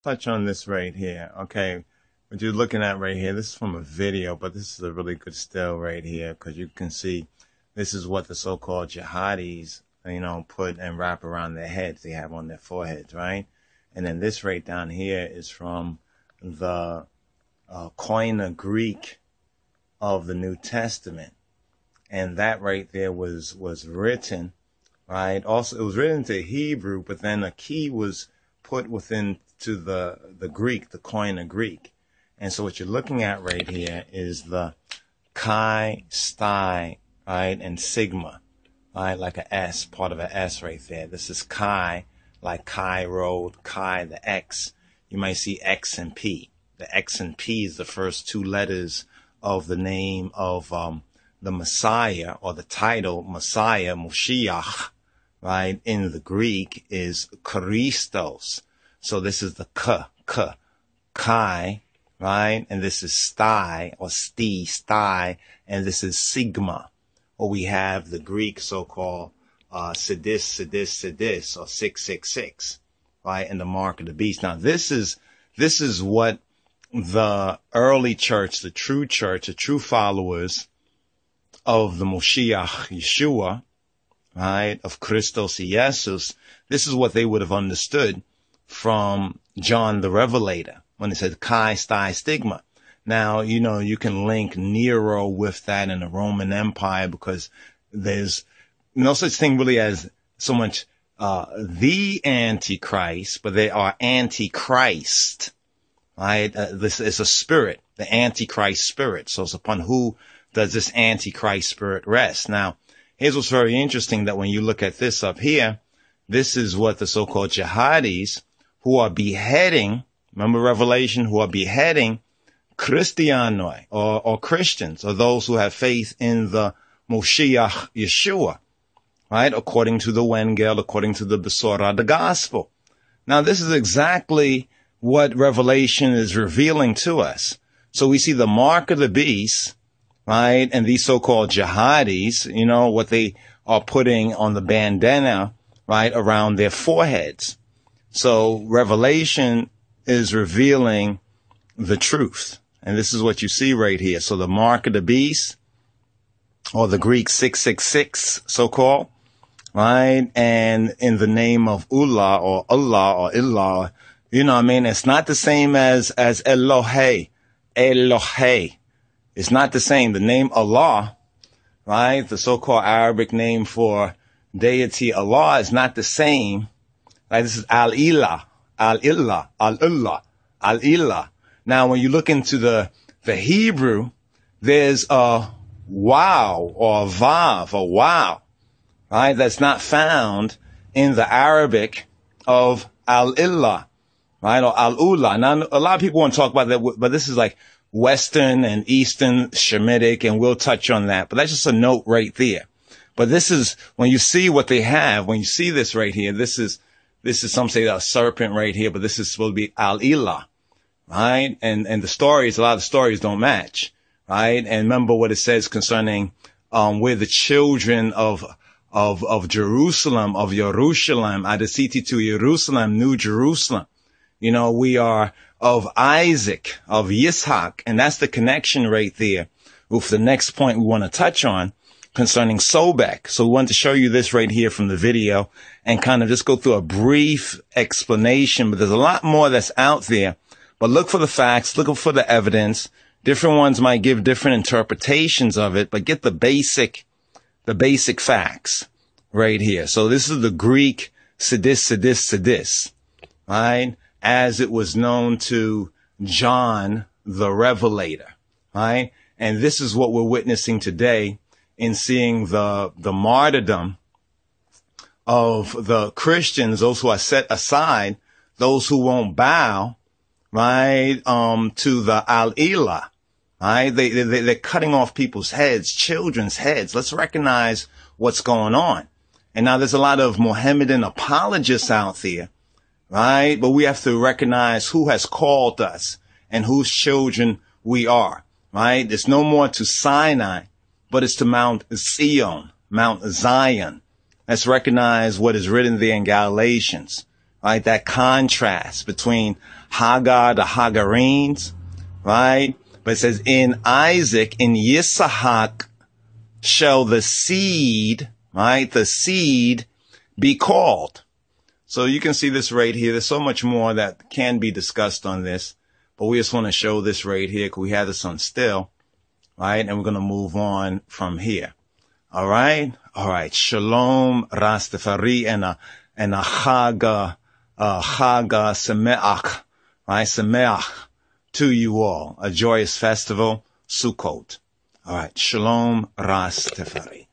touch on this right here. Okay, what you're looking at right here, this is from a video, but this is a really good still right here because you can see this is what the so-called jihadis, put and wrap around their heads. They have on their foreheads, right? And then this right down here is from the Koine Greek of the New Testament. And that right there was written, right? Also, it was written into Hebrew, but then a key was put within to the Greek, the Koine Greek. And so what you're looking at right here is the chi, stai, right, and sigma, right, like a S, part of an S right there. This is chi, like Chi Road, chi, the X. You might see X and P. The X and P is the first two letters of the name of the Messiah, or the title Messiah, Moshiach, right, in the Greek is Christos. So this is the Chi, right, and this is stai, or stai, and this is sigma. Or we have the Greek so-called Sidis, or 666, right, and the mark of the beast. Now this is what the early church, the true followers of the Moshiach Yeshua, right, of Christos Jesus, this is what they would have understood from John the Revelator when it said chi, stai, stigma. Now, you can link Nero with that in the Roman Empire because there's no such thing really as so much the Antichrist, but they are Antichrist, right? This is a spirit, the Antichrist spirit. So it's upon who does this Antichrist spirit rest? Now, here's what's very interesting, that when you look at this up here, this is what the so-called jihadis who are beheading, remember Revelation, who are beheading Christianoi, or Christians, or those who have faith in the Moshiach Yeshua, right? According to the Wengel, according to the Besorah, the gospel. Now, this is exactly what Revelation is revealing to us. So we see the mark of the beast, right? And these so-called jihadis, what they are putting on the bandana, right, around their foreheads. So Revelation is revealing the truth. And this is what you see right here. So the mark of the beast, or the Greek 666, so-called, right? And in the name of Allah, or Illah, it's not the same as Elohe. It's not the same. The name Allah, right, the so-called Arabic name for deity Allah, is not the same. Right? This is Al-Ilah, Al-Illah, Al-Illah, Al-Ilah. Now, when you look into the Hebrew, there's a wow, or a vav, a wow, right, that's not found in the Arabic of Al-Illah, right, or Al-Ula. Now, a lot of people want to talk about that, but this is like Western and Eastern Shemitic, and we'll touch on that. But that's just a note right there. But this is, when you see what they have, when you see this right here, this is some say a serpent right here, but this is supposed to be Al-Ilah, right? And the stories, a lot of the stories don't match, right? And remember what it says concerning, where the children of Jerusalem, of Jerusalem, Adesiti to Jerusalem, New Jerusalem. We are of Isaac, of Yitzhak, and that's the connection right there with the next point we want to touch on concerning Sobek. So we want to show you this right here from the video and kind of just go through a brief explanation, but there's a lot more that's out there. But look for the facts, look for the evidence. Different ones might give different interpretations of it, but get the basic facts right here. So this is the Greek Sidis, right? As it was known to John the Revelator, right? And this is what we're witnessing today in seeing the martyrdom of the Christians, those who are set aside, those who won't bow, right, to the Al-Ilah, right? They're cutting off people's heads, children's heads. Let's recognize what's going on. And now there's a lot of Mohammedan apologists out there, right? But we have to recognize who has called us and whose children we are, right? It's no more to Sinai, but it's to Mount Zion, Mount Zion. Let's recognize what is written there in Galatians, right? That contrast between Hagar, the Hagarenes, right? But it says, in Isaac, in Yisahak, shall the seed, right? The seed be called. So you can see this right here. There's so much more that can be discussed on this, but we just want to show this right here because we have this on still, right? And we're going to move on from here. All right. All right. Shalom, Rastafari, and a Chaga Sameach, right? Sameach to you all. A joyous festival, Sukkot. All right. Shalom, Rastafari.